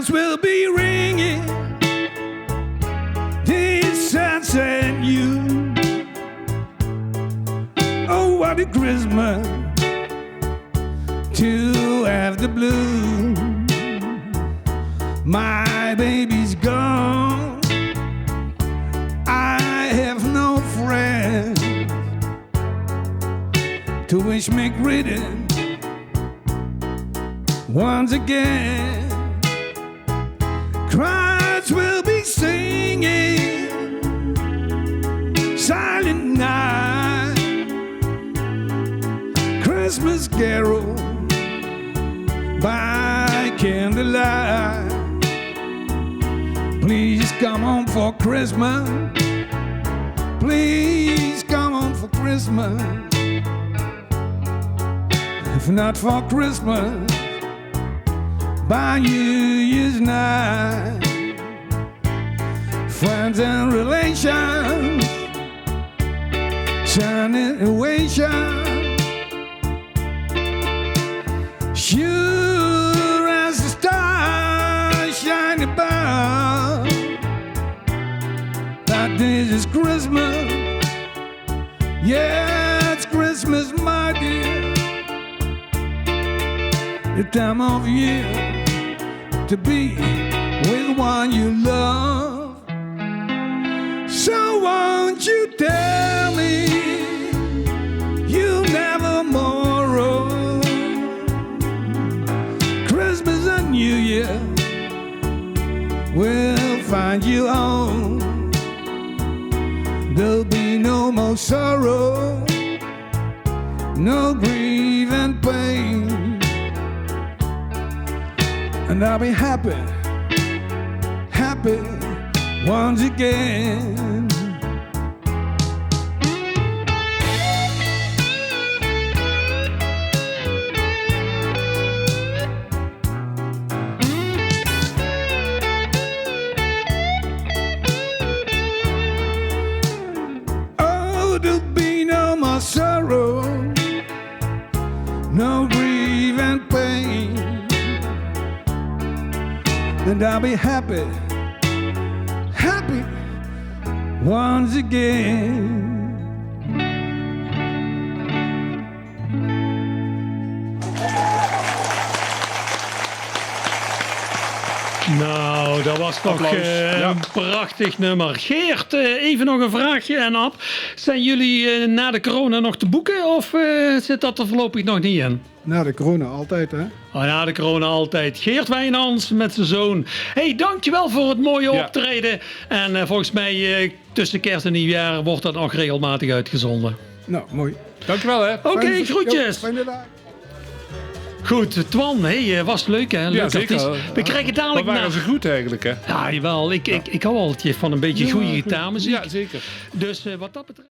bells will be ringing this sunset you. Oh, what a Christmas to have the blue. My baby's gone, I have no friend to wish me greeting once again. Crowds will be singing Silent Night, Christmas carol by candlelight. Please come home for Christmas. Please come home for Christmas. If not for Christmas, by New Year's night. Friends and relations, generation, sure as the stars shine above, that this is Christmas. Yeah, it's Christmas, my dear. The time of year to be with one you love. So won't you tell me you'll never morrow? Christmas and New Year will find you home. There'll be no more sorrow, no grief and pain. And I'll be happy, happy once again. Oh, there'll be no more sorrow, no grief and pain. And I'll be happy, happy once again. Nou, dat was toch een prachtig nummer. Geert, even nog een vraagje en Ab. Zijn jullie na de corona nog te boeken of zit dat er voorlopig nog niet in? Na de corona altijd, hè? Oh, na de corona altijd. Geert Wijnands met zijn zoon. Hey, dankjewel voor het mooie optreden. En volgens mij tussen kerst en nieuwjaar wordt dat nog regelmatig uitgezonden. Nou, mooi. Dankjewel, hè. Oké, groetjes. Fijne dag. Goed, Twan, hey, was leuk hè? Leuk Ja, zeker. artiest. We krijgen dadelijk Maar waren ze goed eigenlijk, hè? Ja, jawel. Ik hou altijd van een beetje goede gitaarmuziek. Ja, zeker. Dus wat dat betreft...